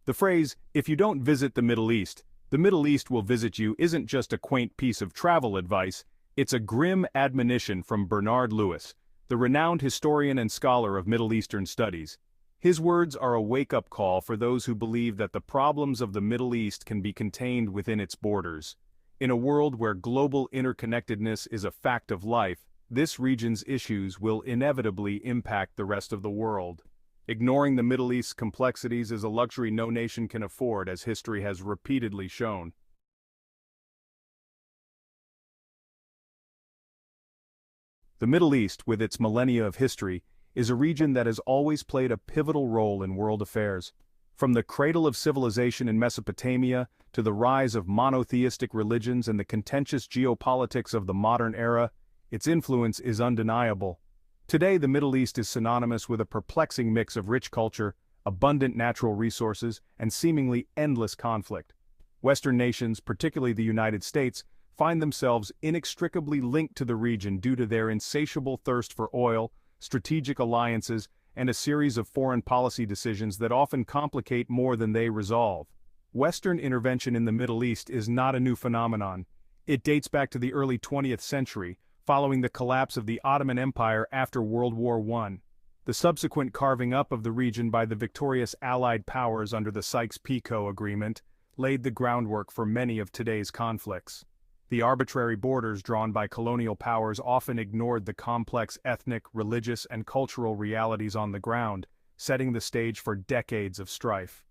The phrase, "if you don't visit the Middle East will visit you," isn't just a quaint piece of travel advice, it's a grim admonition from Bernard Lewis, the renowned historian and scholar of Middle Eastern studies. His words are a wake-up call for those who believe that the problems of the Middle East can be contained within its borders. In a world where global interconnectedness is a fact of life, this region's issues will inevitably impact the rest of the world. Ignoring the Middle East's complexities is a luxury no nation can afford, as history has repeatedly shown. The Middle East, with its millennia of history, is a region that has always played a pivotal role in world affairs. From the cradle of civilization in Mesopotamia to the rise of monotheistic religions and the contentious geopolitics of the modern era, its influence is undeniable. Today, the Middle East is synonymous with a perplexing mix of rich culture, abundant natural resources, and seemingly endless conflict. Western nations, particularly the United States, find themselves inextricably linked to the region due to their insatiable thirst for oil, strategic alliances, and a series of foreign policy decisions that often complicate more than they resolve. Western intervention in the Middle East is not a new phenomenon. It dates back to the early 20th century, following the collapse of the Ottoman Empire after World War I. The subsequent carving up of the region by the victorious Allied powers under the Sykes-Picot Agreement laid the groundwork for many of today's conflicts. The arbitrary borders drawn by colonial powers often ignored the complex ethnic, religious, and cultural realities on the ground, setting the stage for decades of strife.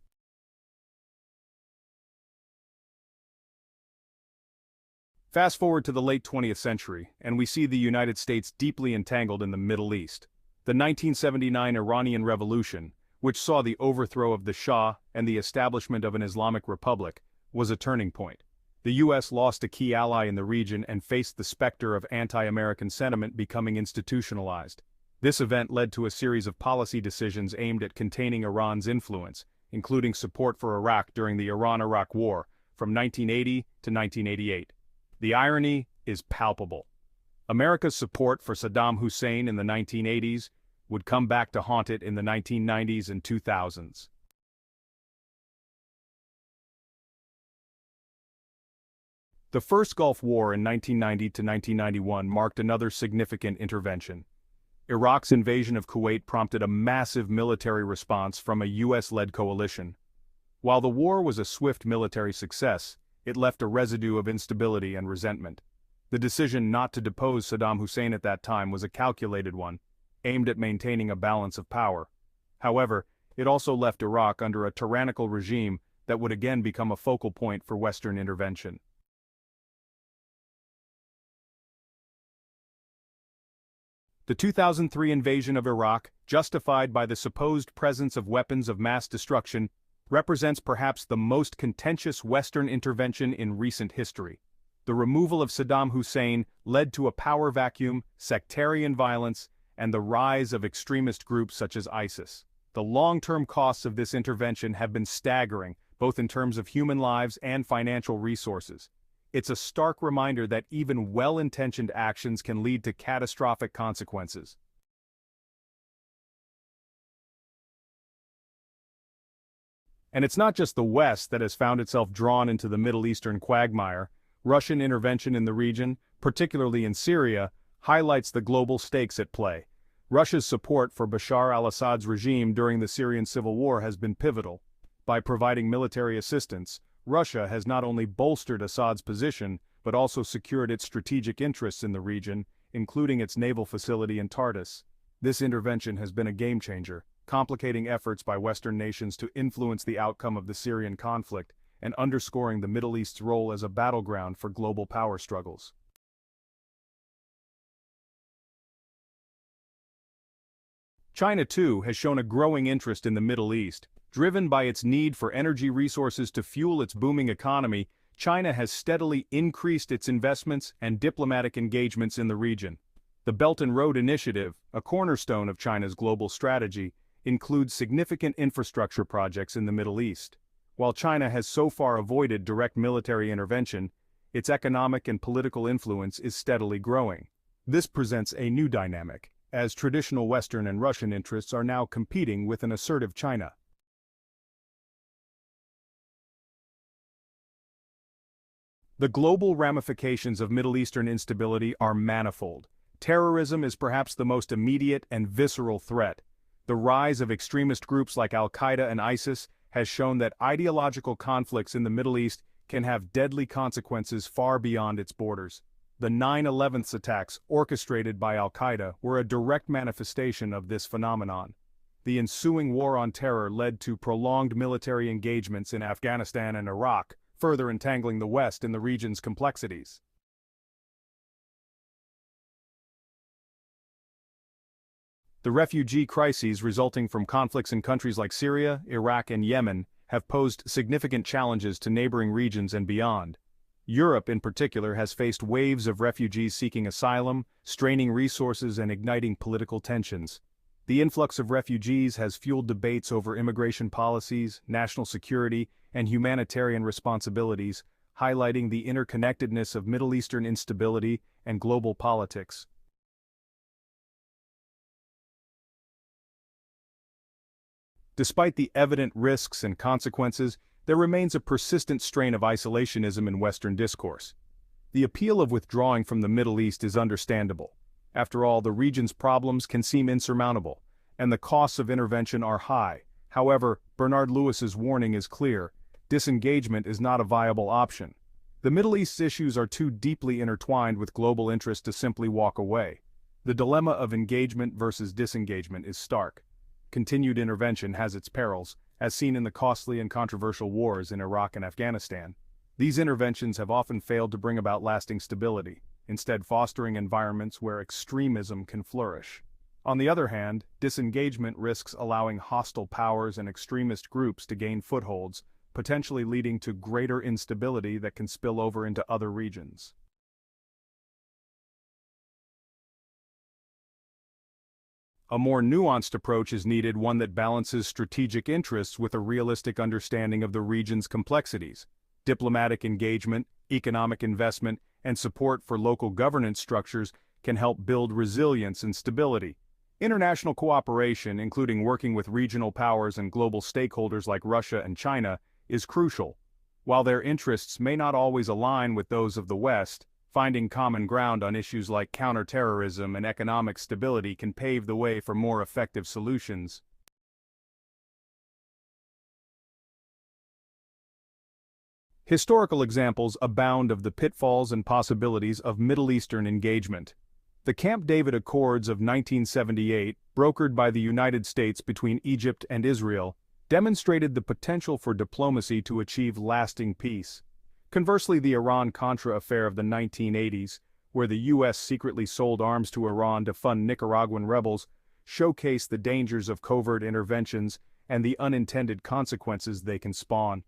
Fast forward to the late 20th century, and we see the United States deeply entangled in the Middle East. The 1979 Iranian Revolution, which saw the overthrow of the Shah and the establishment of an Islamic Republic, was a turning point. The U.S. lost a key ally in the region and faced the specter of anti-American sentiment becoming institutionalized. This event led to a series of policy decisions aimed at containing Iran's influence, including support for Iraq during the Iran-Iraq War, from 1980 to 1988. The irony is palpable. America's support for Saddam Hussein in the 1980s would come back to haunt it in the 1990s and 2000s. The First Gulf War in 1990 to 1991 marked another significant intervention. Iraq's invasion of Kuwait prompted a massive military response from a U.S.-led coalition. While the war was a swift military success, it left a residue of instability and resentment. The decision not to depose Saddam Hussein at that time was a calculated one, aimed at maintaining a balance of power. However, it also left Iraq under a tyrannical regime that would again become a focal point for Western intervention. The 2003 invasion of Iraq, justified by the supposed presence of weapons of mass destruction, represents perhaps the most contentious Western intervention in recent history. The removal of Saddam Hussein led to a power vacuum, sectarian violence, and the rise of extremist groups such as ISIS. The long-term costs of this intervention have been staggering, both in terms of human lives and financial resources. It's a stark reminder that even well-intentioned actions can lead to catastrophic consequences. And it's not just the West that has found itself drawn into the Middle Eastern quagmire. Russian intervention in the region, particularly in Syria, highlights the global stakes at play. Russia's support for Bashar al-Assad's regime during the Syrian civil war has been pivotal. By providing military assistance, Russia has not only bolstered Assad's position, but also secured its strategic interests in the region, including its naval facility in Tartus. This intervention has been a game-changer, complicating efforts by Western nations to influence the outcome of the Syrian conflict and underscoring the Middle East's role as a battleground for global power struggles. China, too, has shown a growing interest in the Middle East. Driven by its need for energy resources to fuel its booming economy, China has steadily increased its investments and diplomatic engagements in the region. The Belt and Road Initiative, a cornerstone of China's global strategy, includes significant infrastructure projects in the Middle East. While China has so far avoided direct military intervention, its economic and political influence is steadily growing. This presents a new dynamic, as traditional Western and Russian interests are now competing with an assertive China. The global ramifications of Middle Eastern instability are manifold. Terrorism is perhaps the most immediate and visceral threat. The rise of extremist groups like Al-Qaeda and ISIS has shown that ideological conflicts in the Middle East can have deadly consequences far beyond its borders. The 9/11 attacks orchestrated by Al-Qaeda were a direct manifestation of this phenomenon. The ensuing war on terror led to prolonged military engagements in Afghanistan and Iraq, further entangling the West in the region's complexities. The refugee crises resulting from conflicts in countries like Syria, Iraq, and Yemen have posed significant challenges to neighboring regions and beyond. Europe, in particular, has faced waves of refugees seeking asylum, straining resources and igniting political tensions. The influx of refugees has fueled debates over immigration policies, national security, and humanitarian responsibilities, highlighting the interconnectedness of Middle Eastern instability and global politics. Despite the evident risks and consequences, there remains a persistent strain of isolationism in Western discourse. The appeal of withdrawing from the Middle East is understandable. After all, the region's problems can seem insurmountable, and the costs of intervention are high. However, Bernard Lewis's warning is clear: disengagement is not a viable option. The Middle East's issues are too deeply intertwined with global interest to simply walk away. The dilemma of engagement versus disengagement is stark. Continued intervention has its perils, as seen in the costly and controversial wars in Iraq and Afghanistan. These interventions have often failed to bring about lasting stability, instead fostering environments where extremism can flourish. On the other hand, disengagement risks allowing hostile powers and extremist groups to gain footholds, potentially leading to greater instability that can spill over into other regions. A more nuanced approach is needed, one that balances strategic interests with a realistic understanding of the region's complexities. Diplomatic engagement, economic investment, and support for local governance structures can help build resilience and stability. International cooperation, including working with regional powers and global stakeholders like Russia and China, is crucial. While their interests may not always align with those of the West, finding common ground on issues like counterterrorism and economic stability can pave the way for more effective solutions. Historical examples abound of the pitfalls and possibilities of Middle Eastern engagement. The Camp David Accords of 1978, brokered by the United States between Egypt and Israel, demonstrated the potential for diplomacy to achieve lasting peace. Conversely, the Iran-Contra affair of the 1980s, where the U.S. secretly sold arms to Iran to fund Nicaraguan rebels, showcased the dangers of covert interventions and the unintended consequences they can spawn.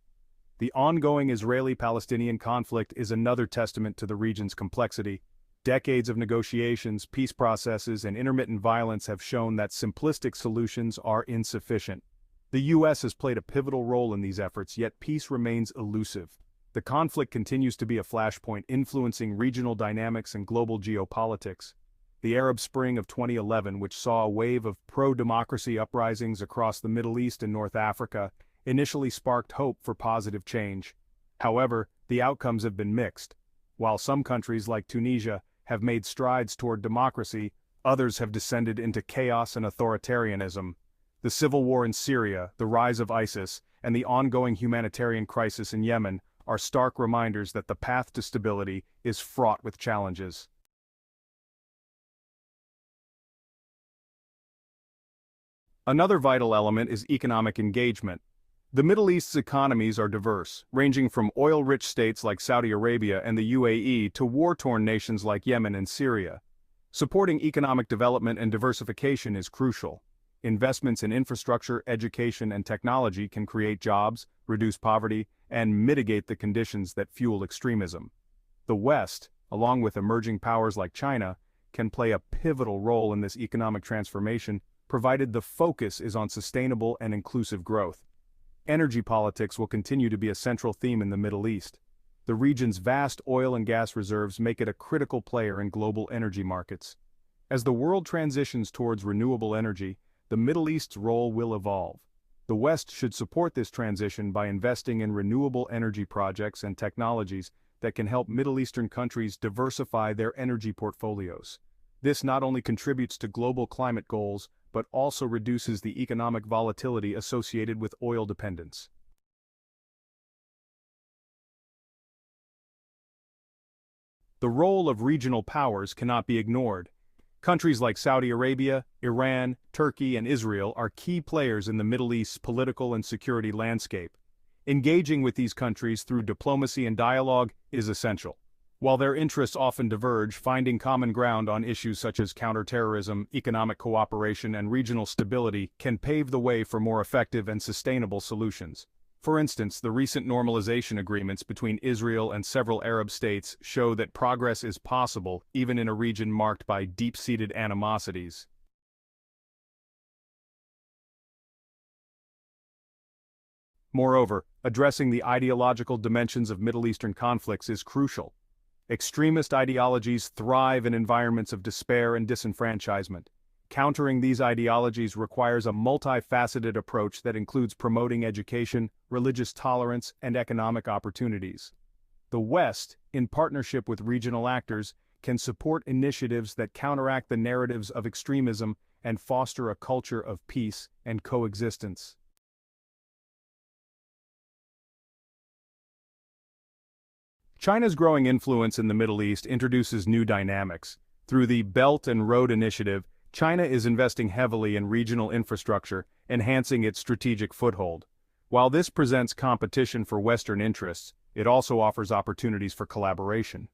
The ongoing Israeli-Palestinian conflict is another testament to the region's complexity. Decades of negotiations, peace processes, and intermittent violence have shown that simplistic solutions are insufficient. The U.S. has played a pivotal role in these efforts, yet peace remains elusive. The conflict continues to be a flashpoint influencing regional dynamics and global geopolitics. The Arab Spring of 2011, which saw a wave of pro-democracy uprisings across the Middle East and North Africa, initially sparked hope for positive change. However, the outcomes have been mixed. While some countries like Tunisia have made strides toward democracy, others have descended into chaos and authoritarianism. The civil war in Syria, the rise of ISIS, and the ongoing humanitarian crisis in Yemen are stark reminders that the path to stability is fraught with challenges. Another vital element is economic engagement. The Middle East's economies are diverse, ranging from oil-rich states like Saudi Arabia and the UAE to war-torn nations like Yemen and Syria. Supporting economic development and diversification is crucial. Investments in infrastructure, education, and technology can create jobs, reduce poverty, and mitigate the conditions that fuel extremism. The West, along with emerging powers like China, can play a pivotal role in this economic transformation, provided the focus is on sustainable and inclusive growth. Energy politics will continue to be a central theme in the Middle East. The region's vast oil and gas reserves make it a critical player in global energy markets. As the world transitions towards renewable energy, the Middle East's role will evolve. The West should support this transition by investing in renewable energy projects and technologies that can help Middle Eastern countries diversify their energy portfolios. This not only contributes to global climate goals, but also reduces the economic volatility associated with oil dependence. The role of regional powers cannot be ignored. Countries like Saudi Arabia, Iran, Turkey, and Israel are key players in the Middle East's political and security landscape. Engaging with these countries through diplomacy and dialogue is essential. While their interests often diverge, finding common ground on issues such as counterterrorism, economic cooperation, and regional stability can pave the way for more effective and sustainable solutions. For instance, the recent normalization agreements between Israel and several Arab states show that progress is possible even in a region marked by deep-seated animosities. Moreover, addressing the ideological dimensions of Middle Eastern conflicts is crucial. Extremist ideologies thrive in environments of despair and disenfranchisement. Countering these ideologies requires a multifaceted approach that includes promoting education, religious tolerance, and economic opportunities. The West, in partnership with regional actors, can support initiatives that counteract the narratives of extremism and foster a culture of peace and coexistence. China's growing influence in the Middle East introduces new dynamics. Through the Belt and Road Initiative, China is investing heavily in regional infrastructure, enhancing its strategic foothold. While this presents competition for Western interests, it also offers opportunities for collaboration.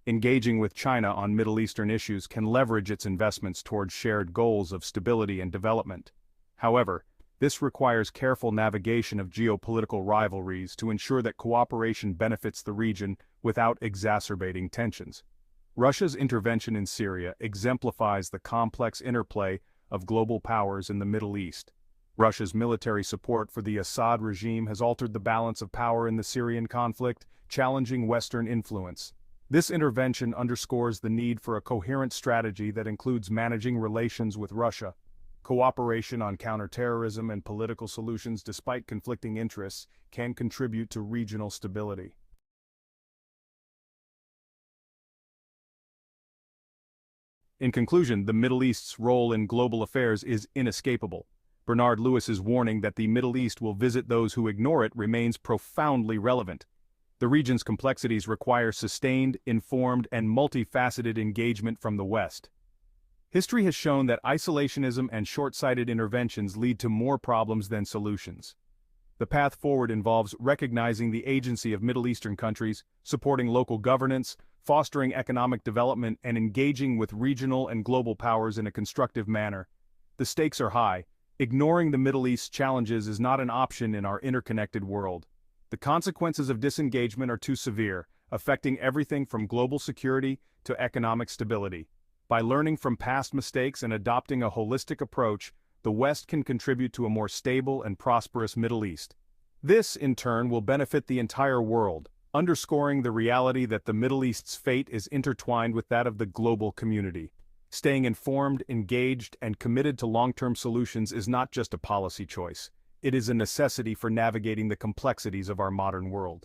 Engaging with China on Middle Eastern issues can leverage its investments towards shared goals of stability and development. However, this requires careful navigation of geopolitical rivalries to ensure that cooperation benefits the region without exacerbating tensions. Russia's intervention in Syria exemplifies the complex interplay of global powers in the Middle East. Russia's military support for the Assad regime has altered the balance of power in the Syrian conflict, challenging Western influence. This intervention underscores the need for a coherent strategy that includes managing relations with Russia. Cooperation on counterterrorism and political solutions despite conflicting interests can contribute to regional stability. In conclusion, the Middle East's role in global affairs is inescapable. Bernard Lewis's warning that the Middle East will visit those who ignore it remains profoundly relevant. The region's complexities require sustained, informed, and multifaceted engagement from the West. History has shown that isolationism and short-sighted interventions lead to more problems than solutions. The path forward involves recognizing the agency of Middle Eastern countries, supporting local governance, fostering economic development, and engaging with regional and global powers in a constructive manner. The stakes are high. Ignoring the Middle East's challenges is not an option in our interconnected world. The consequences of disengagement are too severe, affecting everything from global security to economic stability. By learning from past mistakes and adopting a holistic approach, the West can contribute to a more stable and prosperous Middle East. This, in turn, will benefit the entire world, underscoring the reality that the Middle East's fate is intertwined with that of the global community. Staying informed, engaged, and committed to long-term solutions is not just a policy choice. It is a necessity for navigating the complexities of our modern world.